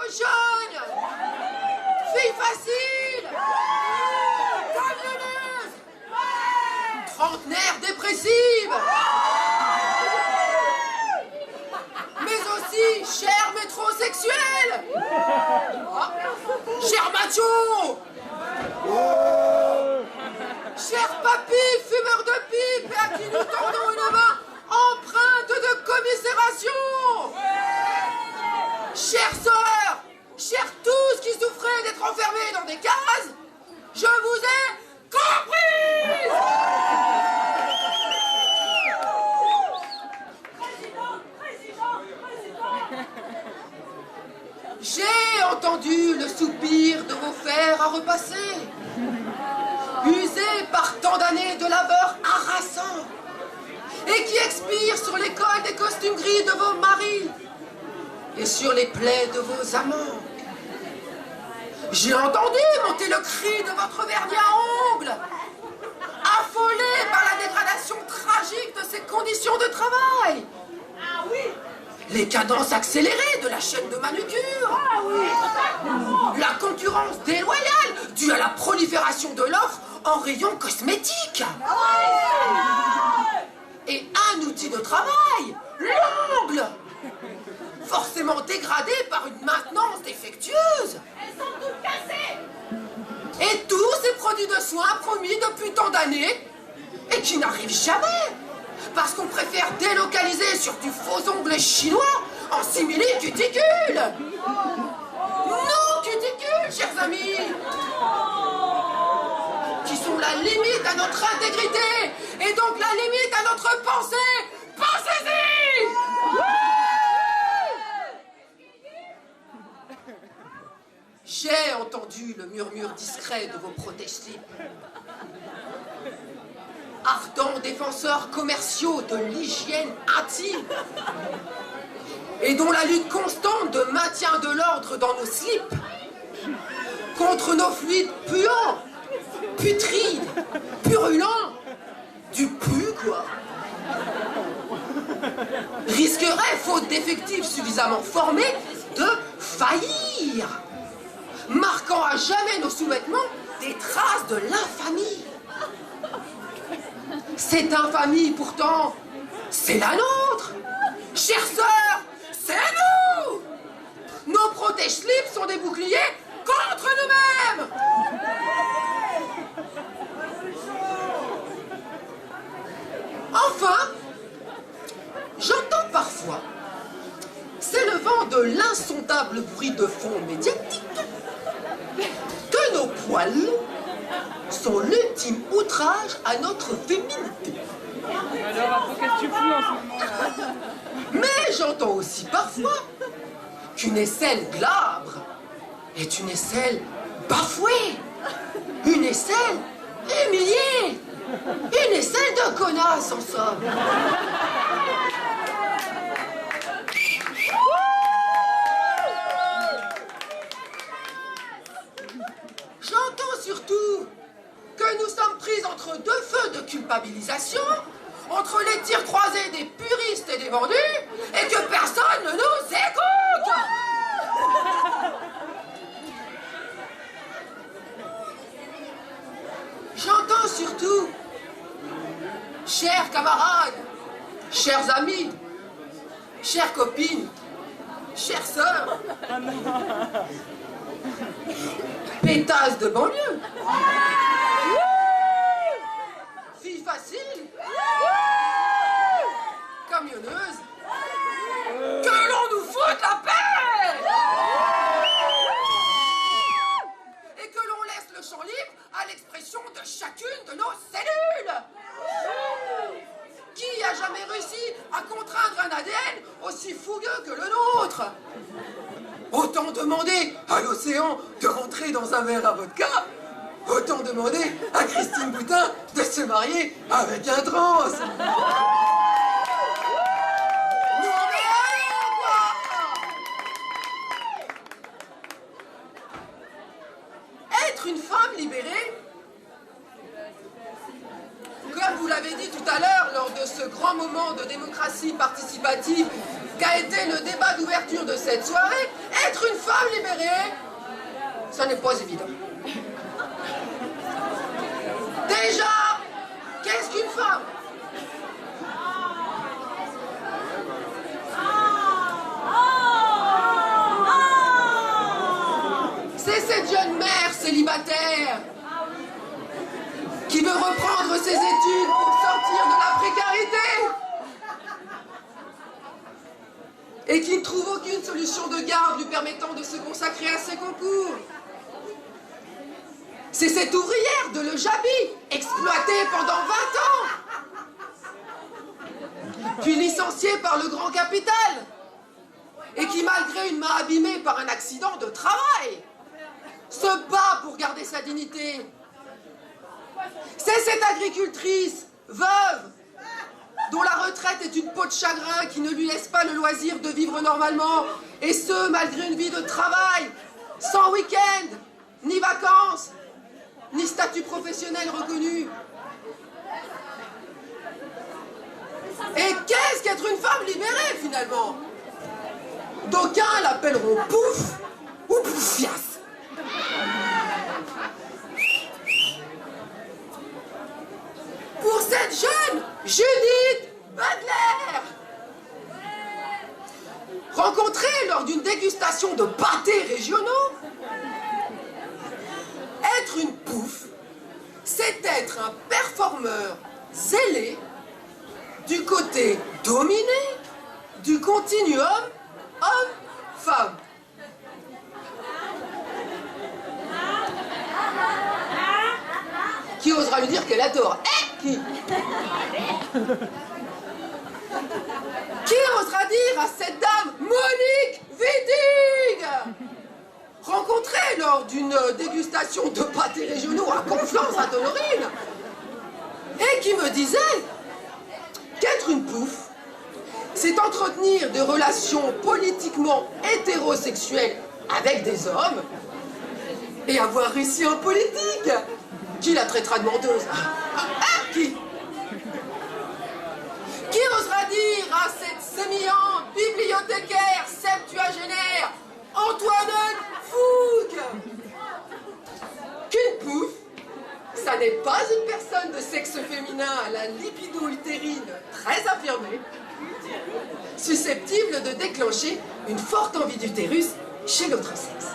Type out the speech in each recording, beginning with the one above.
cochonne, fille facile, camionneuse, trentenaire dépressive, mais aussi chère métrosexuelle, cher macho, cher papy fumeur de pipe et à qui nous tendons une main empreinte de commisération. Chères sœurs, chers tous qui souffrez d'être enfermés dans des cases, je vous ai compris. J'ai entendu le soupir de vos fers à repasser, usés par tant d'années de labeur harassant, et qui expirent sur les cols des costumes gris de vos maris et sur les plaies de vos amants. J'ai entendu monter le cri de votre vernis à ongles, affolé par la dégradation tragique de ses conditions de travail. Ah oui. Les cadences accélérées de la chaîne de manucure. Ah oui. La concurrence déloyale due à la prolifération de l'offre en rayon cosmétique. Et un outil de travail, l'ongle, forcément dégradé par une maintenance défectueuse. Elles sont toutes cassées. Et tous ces produits de soins promis depuis tant d'années et qui n'arrivent jamais. Parce qu'on préfère délocaliser sur du faux ongle chinois en simili-cuticule. Nos cuticules, chers amis, qui sont la limite à notre intégrité et donc la limite à notre pensée. Pensez-y! J'ai entendu le murmure discret de vos protège-slips. Ardents défenseurs commerciaux de l'hygiène intime et dont la lutte constante de maintien de l'ordre dans nos slips contre nos fluides puants, putrides, purulents, du pu quoi, risquerait, faute d'effectifs suffisamment formés, de faillir, marquant à jamais nos sous-vêtements des traces de l'infamie. Cette infamie, pourtant, c'est la nôtre. Chères sœurs, c'est nous. Nos protège-slips sont des boucliers contre nous-mêmes. Enfin, j'entends parfois, s'élevant de l'insondable bruit de fond médiatique, que nos poils sont l'ultime outrage à notre féminité. Alors, qu'est-ce que tu fous en ce moment? Mais j'entends aussi parfois qu'une aisselle glabre est une aisselle bafouée, une aisselle humiliée, une aisselle de connasse en somme. J'entends surtout que nous sommes pris entre deux feux de culpabilisation, entre les tirs croisés des puristes et des vendus, et que personne ne nous écoute. J'entends surtout, chers camarades, chers amis, chères copines, chères sœurs, pétasses de banlieue, filles faciles, camionneuses, que l'on nous foute la paix et que l'on laisse le champ libre à l'expression de chacune de nos cellules. Qui a jamais réussi à contraindre un ADN aussi fougueux que le nôtre? Autant demander à l'océan de rentrer dans un verre à vodka, autant demander à Christine Boutin de se marier avec un trans. Être une femme libérée, comme vous l'avez dit tout à l'heure lors de ce grand moment de démocratie participative qu'a été le débat d'ouverture de cette soirée, être une femme libérée ça n'est pas évident. Déjà, qu'est-ce qu'une femme? C'est cette jeune mère célibataire qui veut reprendre ses études pour sortir de la précarité et qui ne trouve aucune solution de garde lui permettant de se consacrer à ses concours. C'est cette ouvrière de Le Jabi, exploitée pendant 20 ans, puis licenciée par le grand capital, et qui, malgré une main abîmée par un accident de travail, se bat pour garder sa dignité. C'est cette agricultrice, veuve, dont la retraite est une peau de chagrin qui ne lui laisse pas le loisir de vivre normalement, et ce, malgré une vie de travail, sans week-end, ni vacances, ni statut professionnel reconnu. Et qu'est-ce qu'être une femme libérée, finalement? D'aucuns l'appelleront pouf ou poufias. Pour cette jeune Judith Butler, rencontrée lors d'une dégustation de pâtés régionaux, être une pouf, c'est être un performeur zélé du côté dominé du continuum homme-femme. Qui osera lui dire qu'elle a tort? Qui osera dire à cette dame Monique Wittig, rencontrée lors d'une dégustation de pâtés régionaux à Conflans-Sainte-Honorine, et qui me disait qu'être une pouf, c'est entretenir des relations politiquement hétérosexuelles avec des hommes et avoir réussi en politique. Qui la traitera de menteuse? Qui osera dire à cette sémillante bibliothécaire septuagénaire Antoinette Fouque qu'une pouf, ça n'est pas une personne de sexe féminin à la lipido-utérine très affirmée, susceptible de déclencher une forte envie d'utérus chez l'autre sexe.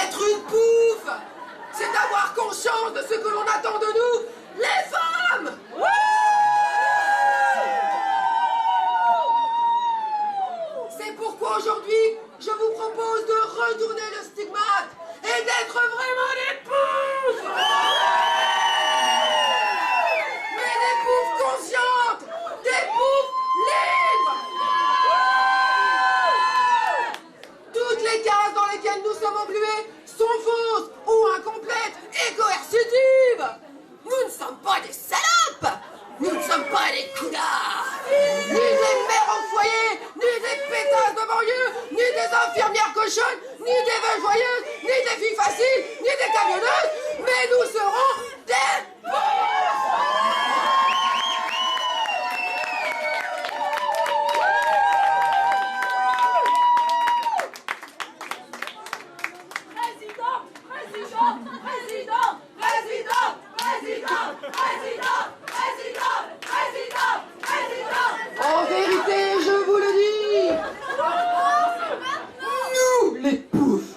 Être une pouf, c'est avoir conscience de ce que l'on attend de nous, les femmes. C'est pourquoi aujourd'hui, je vous propose de retourner le stigmate et d'être vraiment des poufs. Mais des poufs conscientes, des poufs libres. Toutes les cases dans lesquelles nous sommes englués sont fausses ou incomplètes et coercitives. Nous ne sommes pas des salopes. Nous ne sommes pas des connards. Ni des mères au foyer, ni des pétasses de banlieue, ni des infirmières cochonnes, ni des veuves joyeuses, ni des filles faciles, ni des camionneuses, mais nous serons des En vérité, je vous le dis, nous les poufs,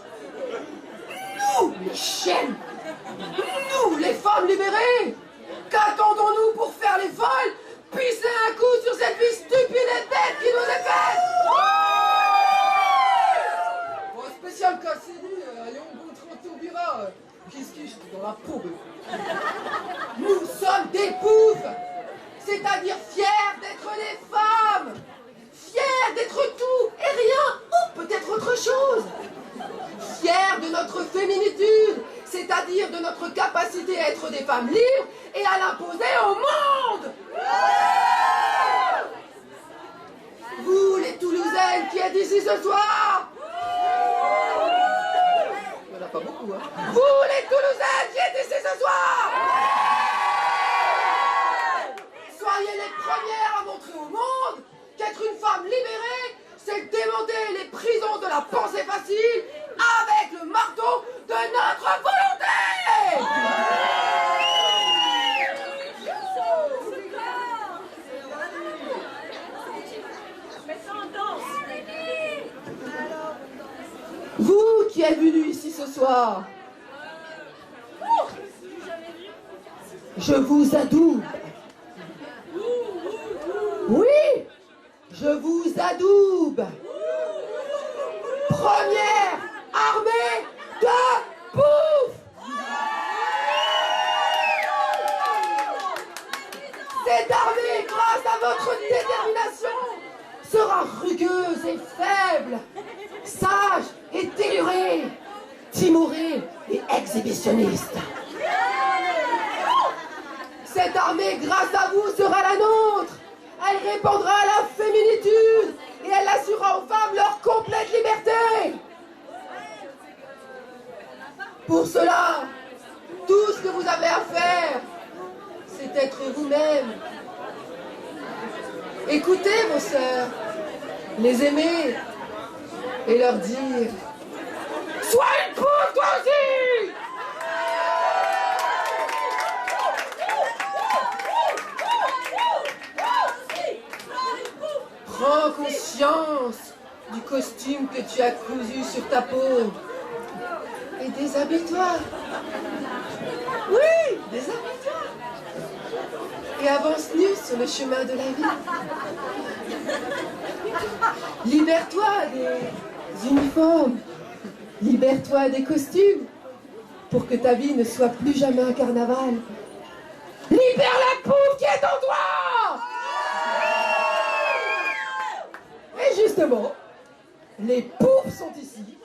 nous les chiennes, nous les femmes libérées, qu'attendons-nous pour faire les folles, pisser un coup sur cette vie stupide et bête qui nous est faite? Bon, spécial Cassini, allez on montre en tourbira, qu'est-ce qui je dans la peau. Nous sommes des poufs, c'est-à-dire fiers d'être des femmes, fiers d'être tout et rien, ou peut-être autre chose. Fiers de notre féminitude, c'est-à-dire de notre capacité à être des femmes libres et à l'imposer au monde. Vous, les Toulousaines qui êtes ici ce soir, il n'y en a pas beaucoup, hein. Vous, les Toulousaines qui êtes ici ce soir, soyez les premières à montrer au monde qu'être une femme libérée, c'est démonter les prisons de la pensée facile avec le marteau de notre volonté. Vous qui êtes venus ici ce soir, je vous adoube. Oui, je vous adoube. Première armée de pouf. Cette armée, grâce à votre détermination, sera rugueuse et faible, sage et délurée, timorée et exhibitionniste. Cette armée, grâce à vous, sera la nôtre. Elle répandra la féminitude et elle assurera aux femmes leur complète liberté. Pour cela, tout ce que vous avez à faire, c'est être vous-même. Écoutez vos sœurs, les aimer et leur dire « Sois une poule, toi aussi !» Prends conscience du costume que tu as cousu sur ta peau et déshabille-toi. Oui, déshabille-toi. Et avance nu sur le chemin de la vie. Libère-toi des uniformes. Libère-toi des costumes pour que ta vie ne soit plus jamais un carnaval. Libère la poule qui est en toi! Et justement, les poufs sont ici.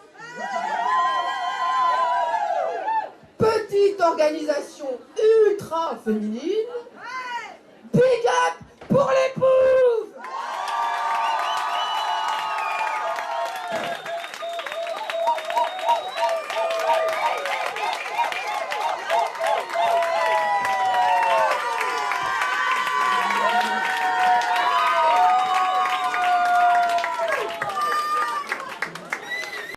Petite organisation ultra féminine. Big up pour les poufs!